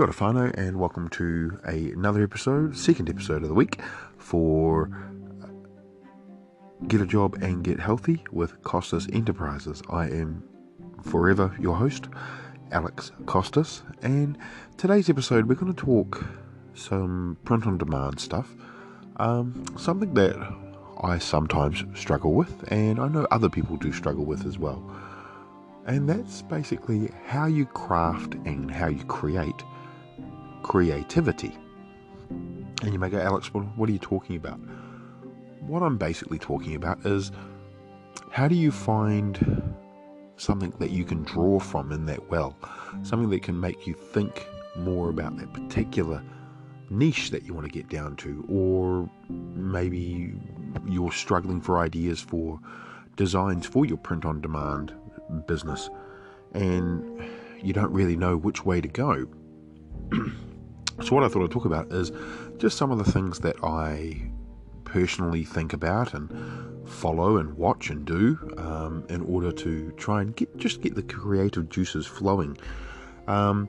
Kia ora whānau, and welcome to another episode, second episode of the week for Get a Job and Get Healthy with Costas Enterprises. I am forever your host, Alex Costas, and today's episode we're going to talk some print-on-demand stuff, something that I sometimes struggle with, and I know other people do struggle with as well. And that's basically how you craft and how you create creativity. And you may go, Alex, what are you talking about? What I'm basically talking about is how do you find something that you can draw from in that well, something that can make you think more about that particular niche that you want to get down to, or maybe you're struggling for ideas for designs for your print-on-demand business and you don't really know which way to go. So what I thought I'd talk about is just some of the things that I personally think about and follow and watch and do in order to try and get the creative juices flowing. Now,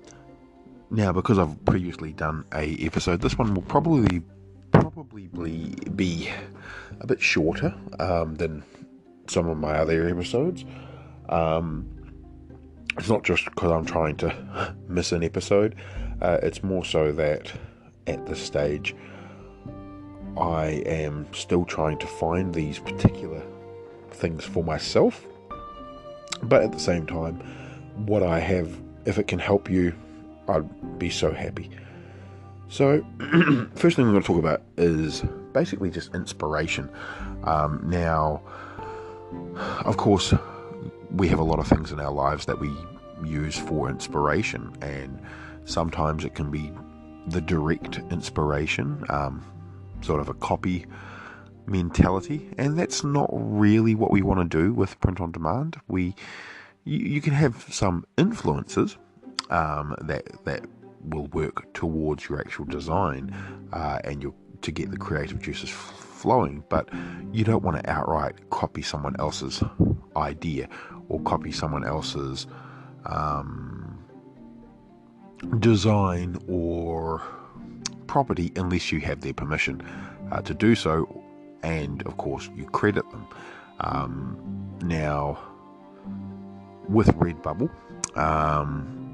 because I've previously done a episode, this one will probably be a bit shorter than some of my other episodes. It's not just because I'm trying to miss an episode. It's more so that at this stage I am still trying to find these particular things for myself, but at the same time, what I have, if it can help you, I'd be so happy. So first thing we're going to talk about is basically just inspiration. Now, of course, we have a lot of things in our lives that we use for inspiration, and sometimes it can be the direct inspiration, sort of a copy mentality, and that's not really what we want to do with print on demand. You can have some influences that will work towards your actual design and to get the creative juices flowing, but you don't want to outright copy someone else's idea or copy someone else's design or property unless you have their permission to do so, and of course you credit them. Now, with Redbubble,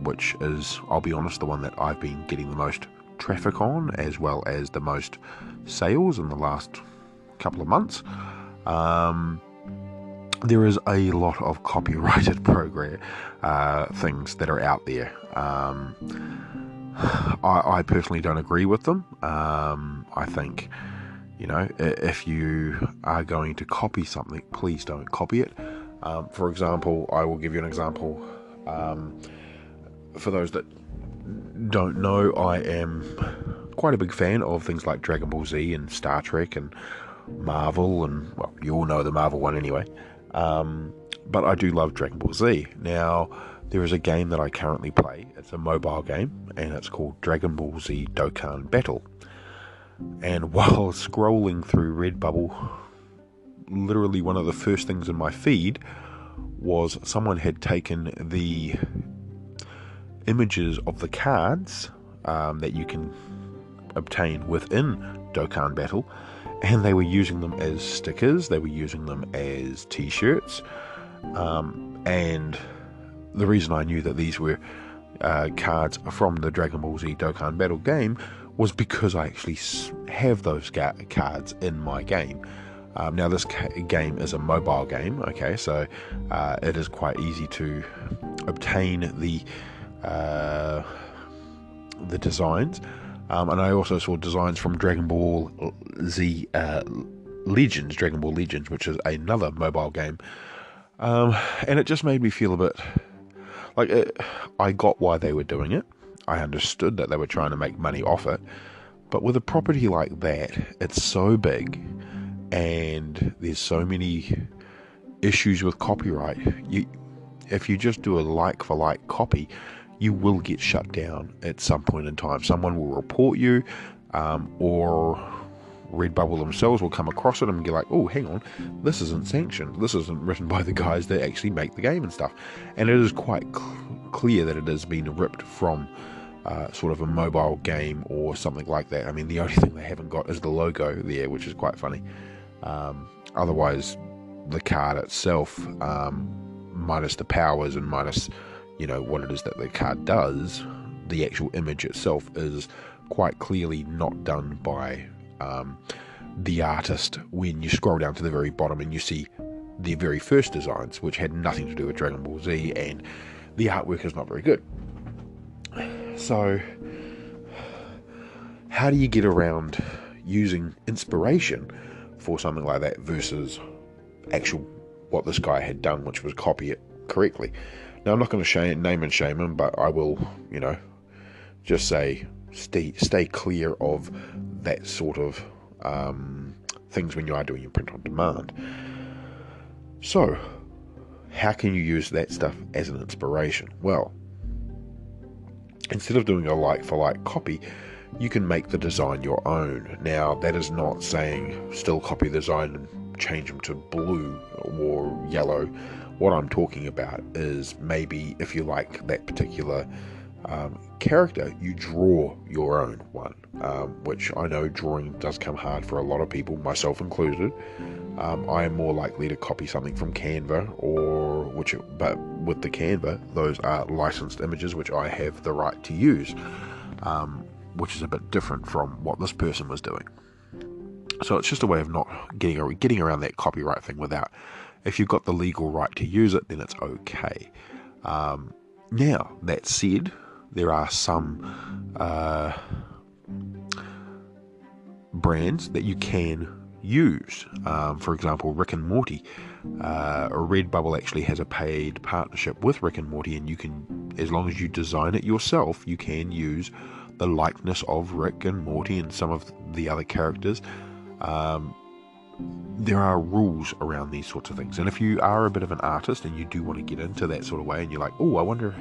which is, I'll be honest, the one that I've been getting the most traffic on, as well as the most sales in the last couple of months, there is a lot of copyrighted program things that are out there. I personally don't agree with them. I think, if you are going to copy something, please don't copy it. For example, I will give you an example. For those that don't know, I am quite a big fan of things like Dragon Ball Z and Star Trek and Marvel, and well, you all know the Marvel one anyway. But I do love Dragon Ball Z. Now, there is a game that I currently play. It's a mobile game, and it's called Dragon Ball Z Dokkan Battle. And while scrolling through Redbubble, literally one of the first things in my feed was someone had taken the images of the cards that you can obtain within Dokkan Battle, and they were using them as stickers, they were using them as t-shirts, and the reason I knew that these were cards from the Dragon Ball Z Dokkan Battle game was because I actually have those cards in my game. Now, this game is a mobile game, okay, so it is quite easy to obtain the designs, and I also saw designs from Dragon Ball Z Legends, Dragon Ball Legends, which is another mobile game, and it just made me feel a bit like I got why they were doing it. I understood that they were trying to make money off it, but with a property like that, it's so big and there's so many issues with copyright. If you just do a like for like copy, you will get shut down at some point in time. Someone will report you, or Redbubble themselves will come across it and be like, oh, hang on, this isn't sanctioned. This isn't written by the guys that actually make the game and stuff. And it is quite clear that it has been ripped from sort of a mobile game or something like that. I mean, the only thing they haven't got is the logo there, which is quite funny. Otherwise, the card itself, minus the powers and minus, what it is that the card does, the actual image itself is quite clearly not done by the artist. When you scroll down to the very bottom and you see the very first designs, which had nothing to do with Dragon Ball Z, and the artwork is not very good. So, how do you get around using inspiration for something like that versus actual what this guy had done, which was copy it correctly? Now, I'm not going to name and shame him, but I will, just say stay clear of that sort of things when you are doing your print on demand. So, how can you use that stuff as an inspiration? Well, instead of doing a like-for-like copy, you can make the design your own. Now, that is not saying still copy the design and change them to blue or yellow. What I'm talking about is maybe if you like that particular character, you draw your own one, which I know drawing does come hard for a lot of people, myself included. I am more likely to copy something from Canva, but with the Canva, those are licensed images which I have the right to use, which is a bit different from what this person was doing. So it's just a way of not getting around that copyright thing without. If you've got the legal right to use it, then it's okay. Now, that said, there are some brands that you can use. For example, Rick and Morty. Redbubble actually has a paid partnership with Rick and Morty, and you can, as long as you design it yourself, you can use the likeness of Rick and Morty and some of the other characters. There are rules around these sorts of things, and if you are a bit of an artist and you do want to get into that sort of way, and you're like, oh, I wonder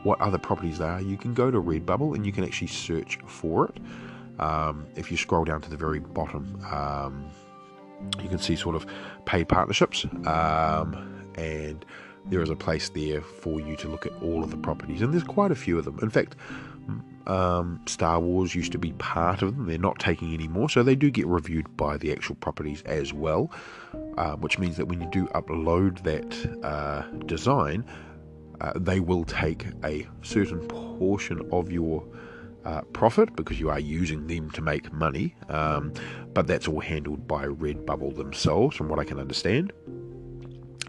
what other properties there are, you can go to Redbubble and you can actually search for it. If you scroll down to the very bottom, you can see sort of paid partnerships, and there is a place there for you to look at all of the properties, and there's quite a few of them. In fact, Star Wars used to be part of them. They're not taking any more, so they do get reviewed by the actual properties as well, which means that when you do upload that design, they will take a certain portion of your profit, because you are using them to make money, but that's all handled by Redbubble themselves, from what I can understand.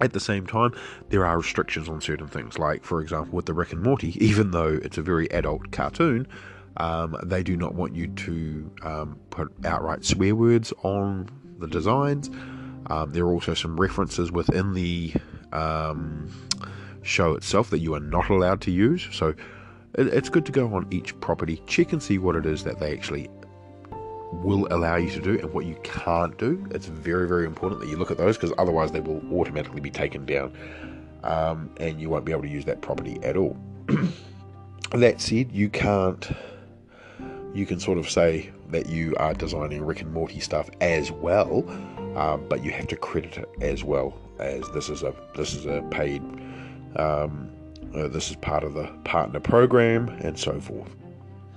At the same time, there are restrictions on certain things, like, for example, with the Rick and Morty, even though it's a very adult cartoon, they do not want you to put outright swear words on the designs. There are also some references within the show itself that you are not allowed to use, so it's good to go on each property, check and see what it is that they actually will allow you to do and what you can't do. It's very, very important that you look at those, because otherwise they will automatically be taken down, and you won't be able to use that property at all. That said, you can sort of say that you are designing Rick and Morty stuff as well, but you have to credit it as well, as this is a paid, this is part of the partner program and so forth.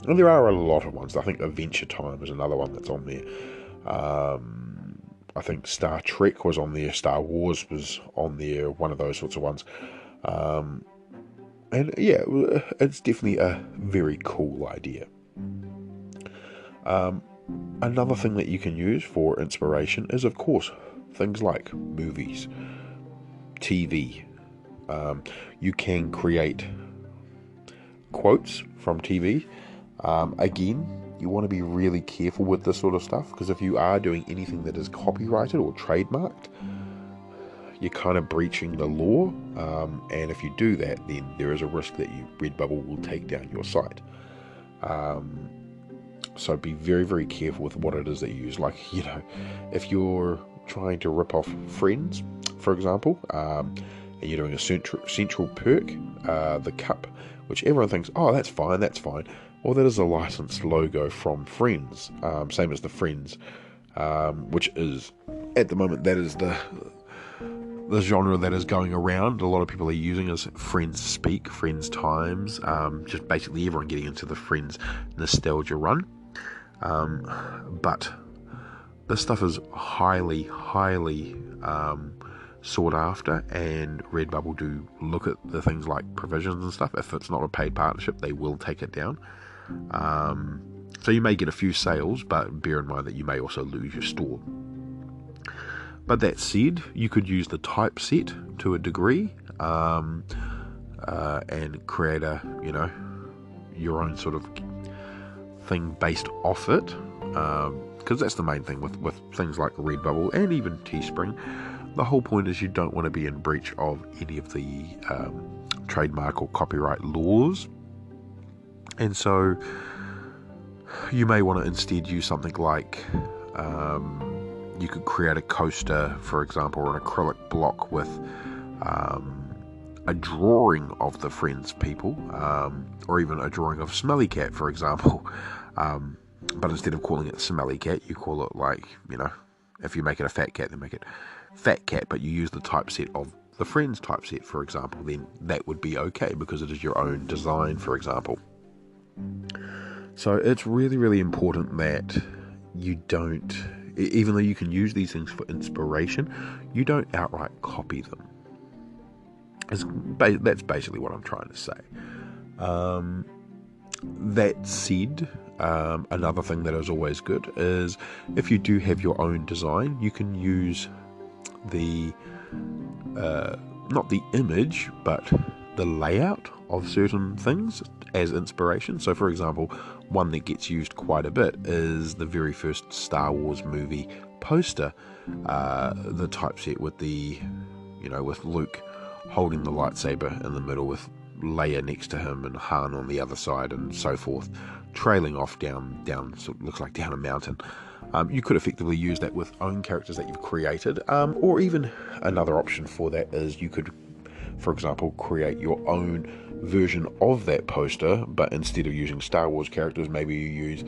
And there are a lot of ones. I think Adventure Time is another one that's on there. I think Star Trek was on there. Star Wars was on there. One of those sorts of ones. And yeah, it's definitely a very cool idea. Another thing that you can use for inspiration is, of course, things like movies, TV. You can create quotes from TV. Again, you want to be really careful with this sort of stuff, because if you are doing anything that is copyrighted or trademarked, you're kind of breaching the law, and if you do that, then there is a risk that Redbubble will take down your site. So be very, very careful with what it is that you use. Like, if you're trying to rip off Friends, for example, and you're doing a central perk, the cup, which everyone thinks, oh, that's fine. Well, that is a licensed logo from Friends, same as the Friends, which is, at the moment, that is the genre that is going around, a lot of people are using, is Friends Speak, Friends Times, just basically everyone getting into the Friends nostalgia run. But this stuff is highly sought after, and Redbubble do look at the things like provisions and stuff. If it's not a paid partnership, they will take it down. So you may get a few sales, but bear in mind that you may also lose your store. But that said, you could use the typeset to a degree, and create your own sort of thing based off it, because that's the main thing with things like Redbubble and even Teespring. The whole point is you don't want to be in breach of any of the trademark or copyright laws, and so you may want to instead use something like you could create a coaster, for example, or an acrylic block with a drawing of the Friends people, or even a drawing of Smelly Cat, for example. But instead of calling it Smelly Cat, you call it, like, if you make it a Fat Cat, then make it Fat Cat, but you use the typeset of the Friends typeset, for example, then that would be okay because it is your own design, for example. So it's really important that you don't, even though you can use these things for inspiration, you don't outright copy them. That's basically what I'm trying to say. That said, another thing that is always good is if you do have your own design, you can use the not the image, but the layout of certain things as inspiration. So, for example, one that gets used quite a bit is the very first Star Wars movie poster, the typeset with with Luke holding the lightsaber in the middle, with Leia next to him and Han on the other side, and so forth, trailing off down sort of looks like down a mountain. You could effectively use that with own characters that you've created, or even another option for that is you could, for example, create your own version of that poster, but instead of using Star Wars characters, maybe you use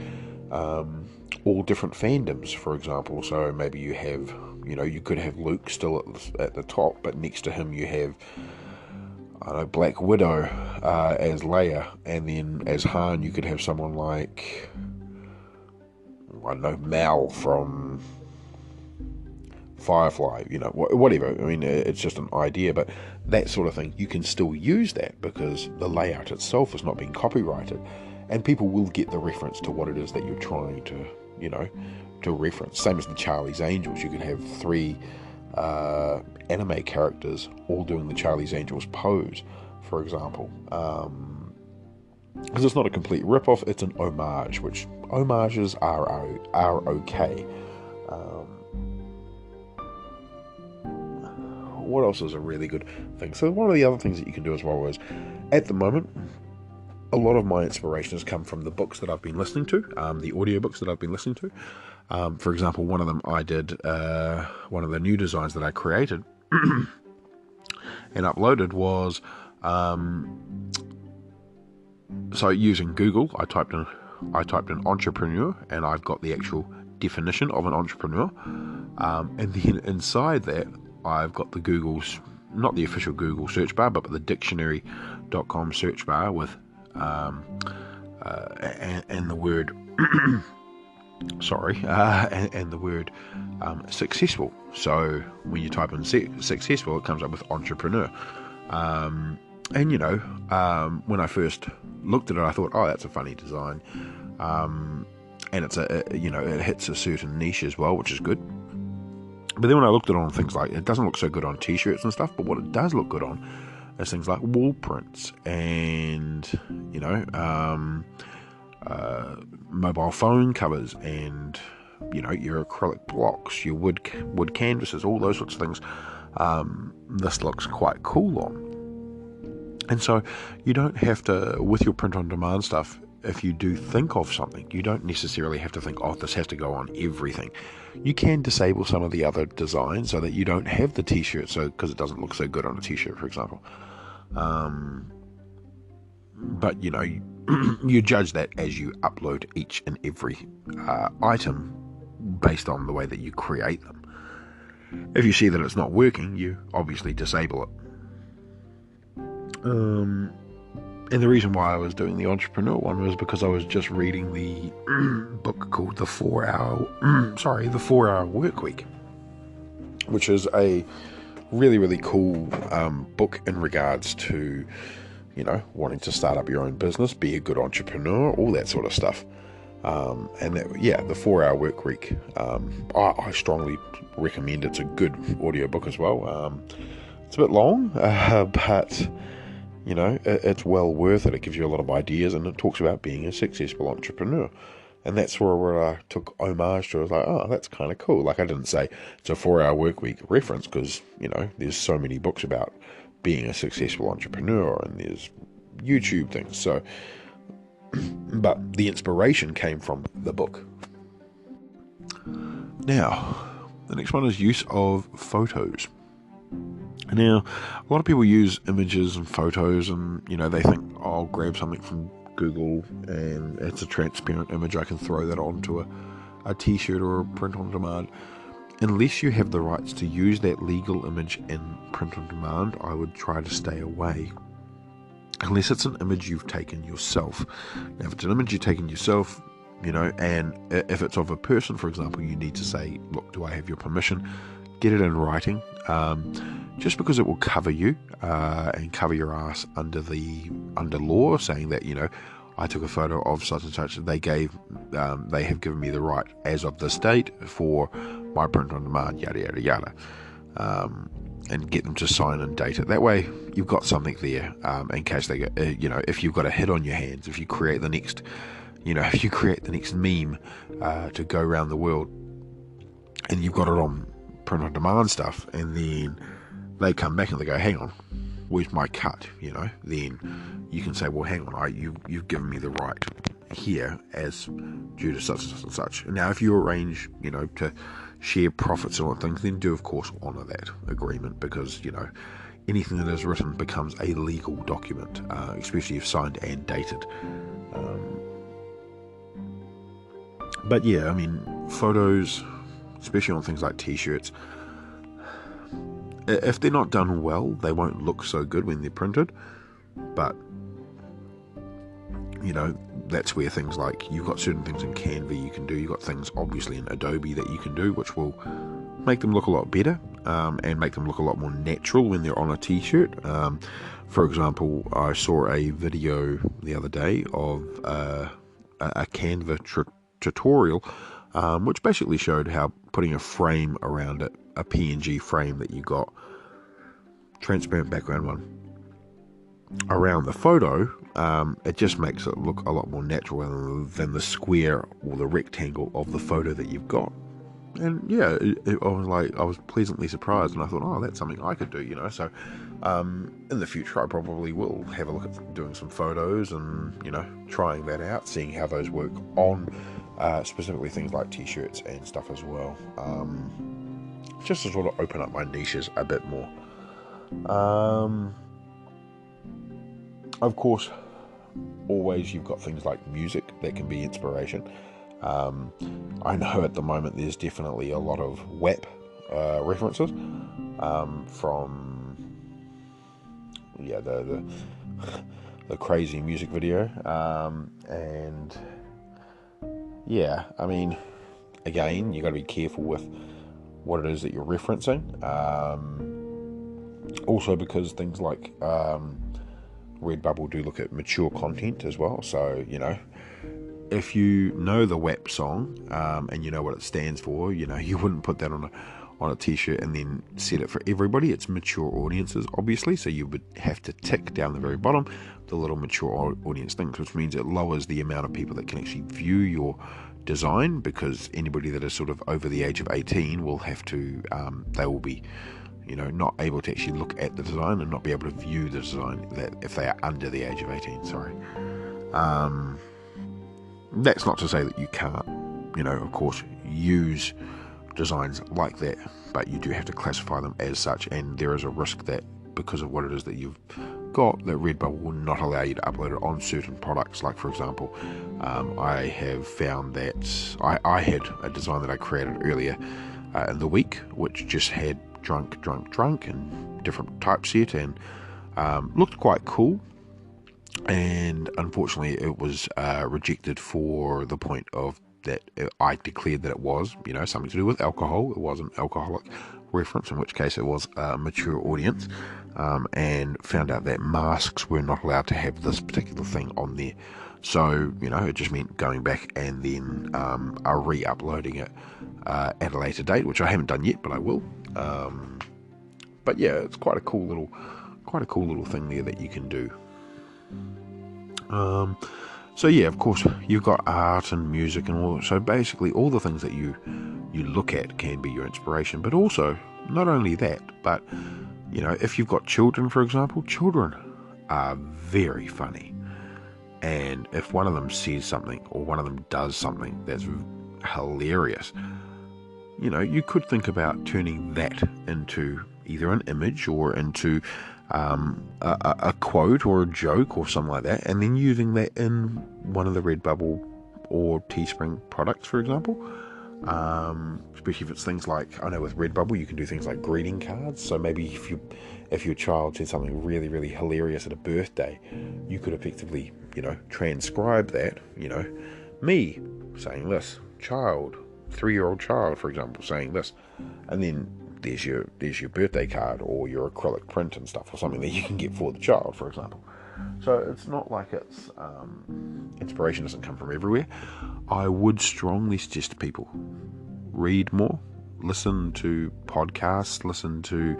all different fandoms, for example. So maybe you have, you could have Luke still at the top, but next to him you have Black Widow as Leia, and then as Han you could have someone like, I don't know, Mal from Firefly, whatever. I mean, it's just an idea, but that sort of thing, you can still use that because the layout itself is not being copyrighted, and people will get the reference to what it is that you're trying to, to reference. Same as the Charlie's Angels, you could have 3 anime characters all doing the Charlie's Angels pose, for example, because it's not a complete rip-off, it's an homage, which homages are okay. What else is a really good thing? So one of the other things that you can do as well is, at the moment, a lot of my inspiration has come from the books that I've been listening to, the audiobooks that I've been listening to. For example, one of them I did, one of the new designs that I created and uploaded was, so using Google, I typed in entrepreneur, and I've got the actual definition of an entrepreneur, and then inside that I've got the Google's, not the official Google search bar, but the dictionary.com search bar with and the word and the word successful. So when you type in successful, it comes up with entrepreneur. And when I first looked at it, I thought, oh, that's a funny design, and it's it hits a certain niche as well, which is good. But then when I looked at it on things like, it doesn't look so good on t-shirts and stuff, but what it does look good on is things like wall prints and mobile phone covers, and your acrylic blocks, your wood canvases, all those sorts of things. This looks quite cool on. And so you don't have to, with your print on demand stuff, if you do think of something, you don't necessarily have to think, oh, this has to go on everything. You can disable some of the other designs so that you don't have the t-shirt, because it doesn't look so good on a t-shirt, for example. But you judge that as you upload each and every item based on the way that you create them. if you see that it's not working, you obviously disable it. And the reason why I was doing the entrepreneur one was because I was just reading the book called the 4-Hour Work Week, which is a really, really cool book in regards to, wanting to start up your own business, be a good entrepreneur, all that sort of stuff. The 4-Hour Work Week, I strongly recommend. It's a good audiobook as well. It's a bit long, but it's well worth it. It gives you a lot of ideas, and it talks about being a successful entrepreneur. And that's where I took homage to. I was like, oh, that's kind of cool. Like, I didn't say it's a 4-Hour Work Week reference because, there's so many books about being a successful entrepreneur, and there's YouTube things. So, but the inspiration came from the book. Now, the next one is use of photos. Now, a lot of people use images and photos, and they think, oh, I'll grab something from Google and it's a transparent image, I can throw that onto a t-shirt or a print on demand. Unless you have the rights to use that legal image in print on demand, I would try to stay away. Unless it's an image you've taken yourself. Now, if it's an image you've taken yourself, and if it's of a person, for example, you need to say, look, do I have your permission? Get it in writing, just because it will cover you and cover your ass under law, saying that I took a photo of such and such. They have given me the right as of this date for my print on demand, yada yada yada, and get them to sign and date it. That way, you've got something there in case they get, if you've got a hit on your hands, if you create the next, meme to go around the world, and you've got it on print on demand stuff, and then they come back and they go, hang on, where's my cut? Then you can say, well, hang on, you've given me the right here as due to such and such. Now, if you arrange, to share profits and all things, then do of course honour that agreement, because anything that is written becomes a legal document, especially if signed and dated. But yeah, I mean, photos, especially on things like t-shirts, if they're not done well, they won't look so good when they're printed. But that's where things like, you've got certain things in Canva you can do, you've got things obviously in Adobe that you can do, which will make them look a lot better, and make them look a lot more natural when they're on a t-shirt. For example, I saw a video the other day of a Canva tutorial, which basically showed how putting a frame around it, a PNG frame that you got, transparent background one, around the photo, it just makes it look a lot more natural than the square or the rectangle of the photo that you've got. And yeah, I was pleasantly surprised, and I thought, oh, that's something I could do, So in the future, I probably will have a look at doing some photos and trying that out, seeing how those work on specifically things like t-shirts and stuff as well, just to sort of open up my niches a bit more. Of course, always you've got things like music that can be inspiration. I know at the moment there's definitely a lot of WAP references from the crazy music video, and yeah, I mean, again, you got to be careful with what it is that you're referencing. Also, because things like Redbubble do look at mature content as well. So, if you know the WAP song and you know what it stands for, you wouldn't put that on a t-shirt and then set it for everybody. It's mature audiences, obviously, so you would have to tick down the very bottom the little mature audience things, which means it lowers the amount of people that can actually view your design, because anybody that is sort of over the age of 18 will have to, they will be not able to actually look at the design and not be able to view the design that if they are under the age of 18, sorry. That's not to say that you can't, of course, use designs like that, but you do have to classify them as such, and there is a risk that because of what it is that you've got, that Redbubble will not allow you to upload it on certain products. Like, for example, I have found that I had a design that I created earlier in the week, which just had drunk, and different typeset, and looked quite cool. And unfortunately, it was rejected for the point of that I declared that it was, something to do with alcohol. It was an alcoholic reference, in which case it was a mature audience, and found out that masks were not allowed to have this particular thing on there. So, it just meant going back and then re-uploading it at a later date, which I haven't done yet, but I will. But yeah, it's quite a cool little thing there that you can do. So yeah, of course, you've got art and music and all. So basically, all the things that you look at can be your inspiration. But also, not only that, but if you've got children, for example, children are very funny. And if one of them says something or one of them does something that's hilarious, you could think about turning that into either an image or into a quote or a joke or something like that, and then using that in one of the Redbubble or Teespring products, for example. Especially if it's things like, I know with Redbubble you can do things like greeting cards. So maybe if your child said something really, really hilarious at a birthday, you could effectively transcribe that, me saying this, 3-year-old child, for example, saying this, and then there's your birthday card or your acrylic print and stuff, or something that you can get for the child, for example. So it's not like it's inspiration doesn't come from everywhere. I would strongly suggest to people read more, listen to podcasts, listen to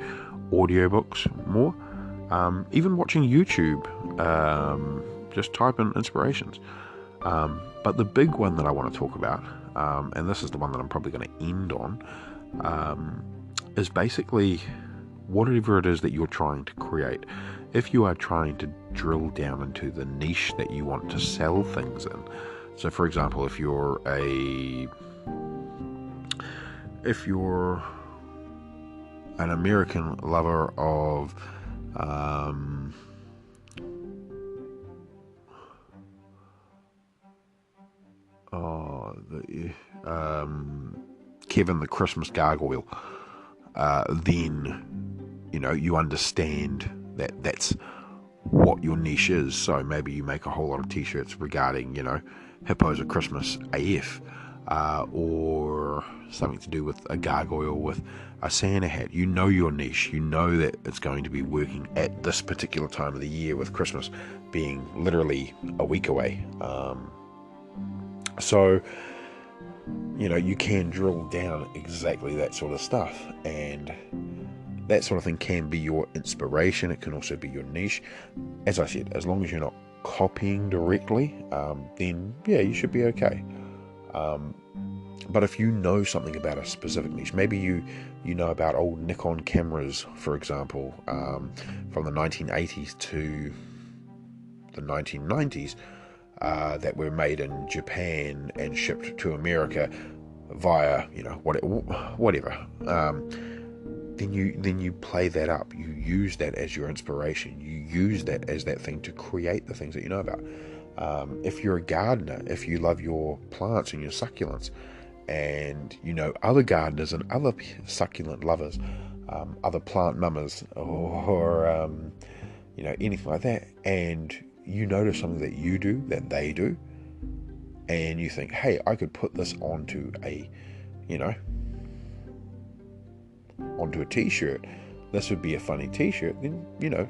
audiobooks more, even watching YouTube. Just type in inspirations. But the big one that I want to talk about, and this is the one that I'm probably going to end on, is basically whatever it is that you're trying to create. If you are trying to drill down into the niche that you want to sell things in, so for example, if you're an American lover of Kevin the Christmas Gargoyle, then you understand that that's what your niche is. So maybe you make a whole lot of t-shirts regarding hippos at Christmas AF, or something to do with a gargoyle with a Santa hat. Your niche, that it's going to be working at this particular time of the year, with Christmas being literally a week away. So you can drill down exactly that sort of stuff, and that sort of thing can be your inspiration. It can also be your niche. As I said, as long as you're not copying directly, then yeah, you should be okay. But if you know something about a specific niche, maybe you know about old Nikon cameras, for example, from the 1980s to the 1990s, that were made in Japan and shipped to America via whatever. Then you play that up. You use that as your inspiration. You use that as that thing to create the things that you know about. If you're a gardener, if you love your plants and your succulents, and other gardeners and other succulent lovers, other plant mamas, or anything like that, and you notice something that you do that they do, and you think, hey, I could put this onto a t-shirt. This would be a funny t-shirt. Then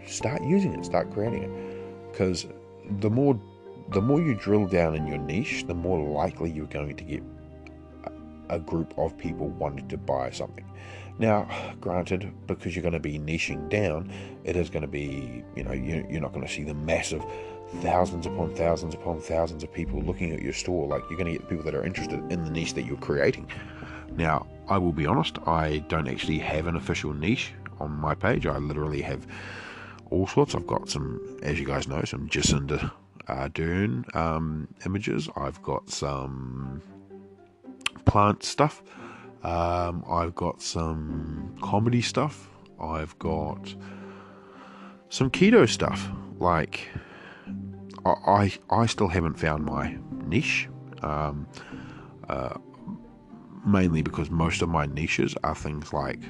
start using it, start creating it, because the more you drill down in your niche, the more likely you're going to get a group of people wanting to buy something. Now, granted, because you're going to be niching down, it is going to be, you're not going to see the massive thousands upon thousands upon thousands of people looking at your store. Like, you're going to get people that are interested in the niche that you're creating. Now, I will be honest, I don't actually have an official niche on my page. I literally have all sorts. I've got some, as you guys know, some Jacinda Ardern images. I've got some plant stuff. I've got some comedy stuff. I've got some keto stuff. Like, I still haven't found my niche. mainly because most of my niches are things like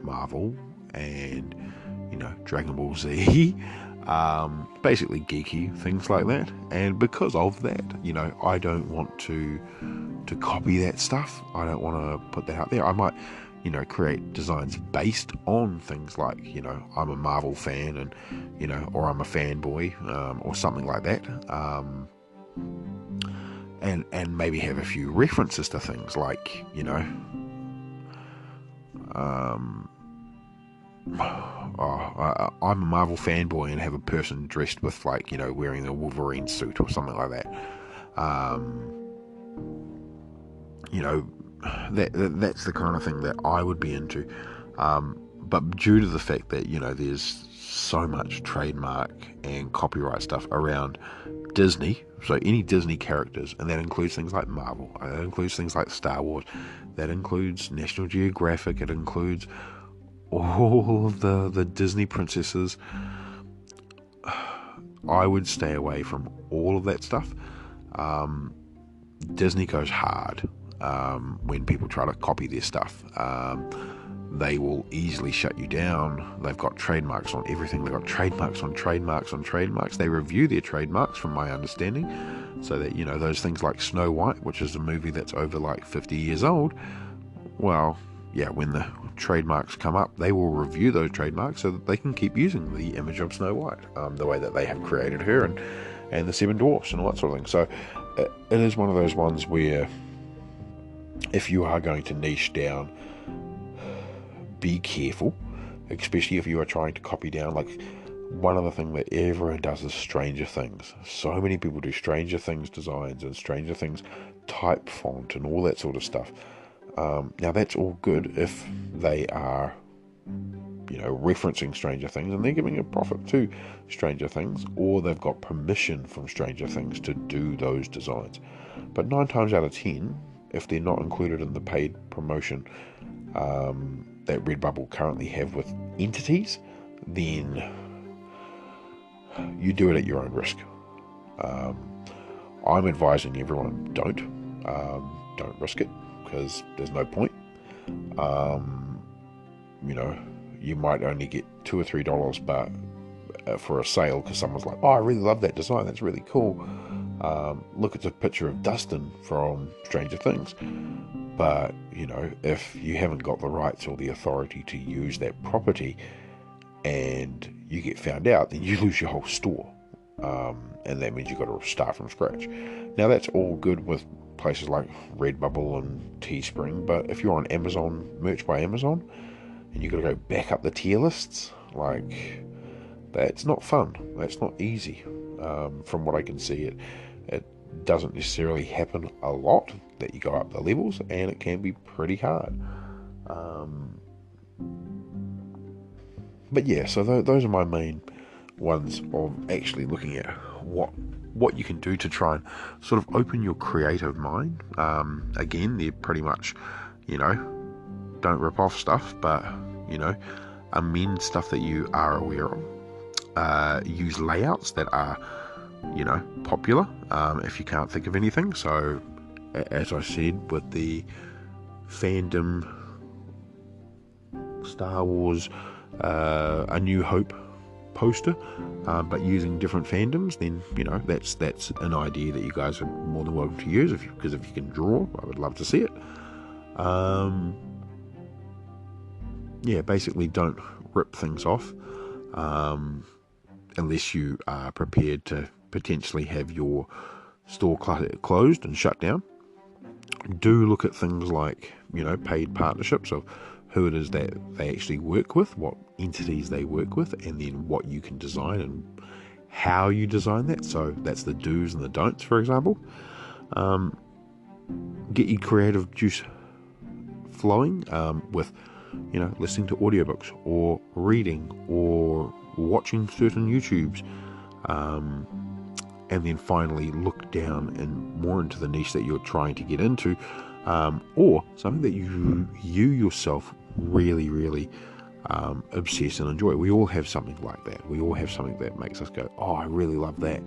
Marvel and, Dragon Ball Z, basically geeky things like that. And because of that, I don't want to copy that stuff. I don't want to put that out there. I might, create designs based on things like, I'm a Marvel fan and, or I'm a fanboy, or something like that. And maybe have a few references to things like, I'm a Marvel fanboy and have a person dressed with wearing a Wolverine suit or something like that. That's the kind of thing that I would be into. But due to the fact that, there's so much trademark and copyright stuff around Disney, so any Disney characters, and that includes things like Marvel, that includes things like Star Wars, that includes National Geographic, it includes all of the Disney princesses. I would stay away from all of that stuff. Disney goes hard when people try to copy their stuff. They will easily shut you down. They've got trademarks on everything. They've got trademarks on trademarks on trademarks. They review their trademarks, from my understanding, so that, those things like Snow White, which is a movie that's over 50 years old, well, yeah, when the trademarks come up, they will review those trademarks so that they can keep using the image of Snow White, the way that they have created her, and the Seven Dwarfs and all that sort of thing. So it is one of those ones where, if you are going to niche down, be careful, especially if you are trying to copy down. One other thing that everyone does is Stranger Things. So many people do Stranger Things designs and Stranger Things type font and all that sort of stuff. Now that's all good if they are, referencing Stranger Things and they're giving a profit to Stranger Things, or they've got permission from Stranger Things to do those designs. But 9 times out of 10, if they're not included in the paid promotion that Redbubble currently have with entities, then you do it at your own risk. I'm advising everyone don't risk it, because there's no point. You might only get $2 or $3, but for a sale, because someone's like, oh, I really love that design, that's really cool. Look, it's a picture of Dustin from Stranger Things. But, if you haven't got the rights or the authority to use that property and you get found out, then you lose your whole store. And that means you've got to start from scratch. Now, that's all good with places like Redbubble and Teespring, but if you're on Amazon, Merch by Amazon, and you've got to go back up the tier lists, that's not fun. That's not easy. From what I can see, it doesn't necessarily happen a lot that you go up the levels, and it can be pretty hard. But yeah, so those are my main ones of actually looking at what you can do to try and sort of open your creative mind. Again, they're pretty much, don't rip off stuff, but, amend stuff that you are aware of. Use layouts that are, popular, if you can't think of anything. So, as I said, with the fandom Star Wars A New Hope poster, but using different fandoms, then that's an idea that you guys are more than welcome to use, because if you can draw, I would love to see it. Basically don't rip things off unless you are prepared to potentially have your store closed and shut down. Do look at things like paid partnerships of who it is that they actually work with, what entities they work with, and then what you can design and how you design that. So that's the do's and the don'ts, for example. Get your creative juice flowing with listening to audiobooks or reading or watching certain YouTubes, and then finally look down and more into the niche that you're trying to get into, or something that you yourself really, really obsess and enjoy. We all have something like that. We all have something that makes us go, oh, I really love that.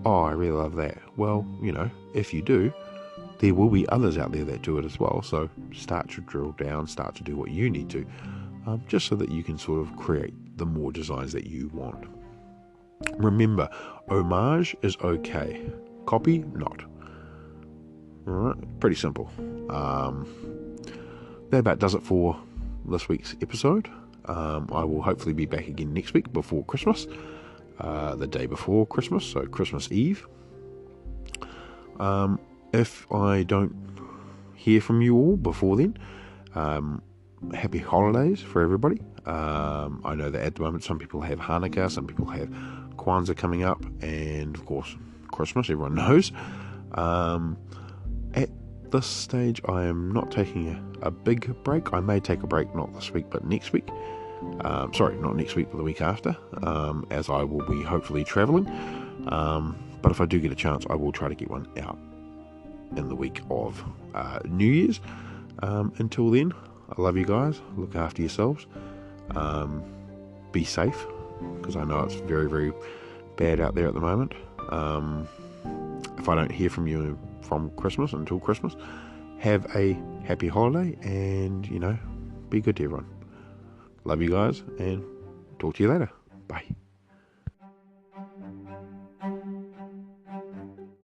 Oh, I really love that. Well, if you do, there will be others out there that do it as well. So start to drill down, start to do what you need to, just so that you can sort of create the more designs that you want. Remember, homage is okay, copy not. Alright, pretty simple. That about does it for this week's episode. I will hopefully be back again next week before Christmas, the day before Christmas, so Christmas Eve. If I don't hear from you all before then, happy holidays for everybody. I know that at the moment some people have Hanukkah, some people have Kwanzaa coming up, and of course Christmas, everyone knows. At this stage I am not taking a big break. I may take a break, not this week but next week. Sorry, not next week but the week after, as I will be hopefully travelling. But if I do get a chance, I will try to get one out in the week of New Year's. Until then, I love you guys. Look after yourselves. Be safe, because I know it's very, very bad out there at the moment. If I don't hear from you from Christmas until Christmas, have a happy holiday, and be good to everyone. Love you guys, and talk to you later. Bye.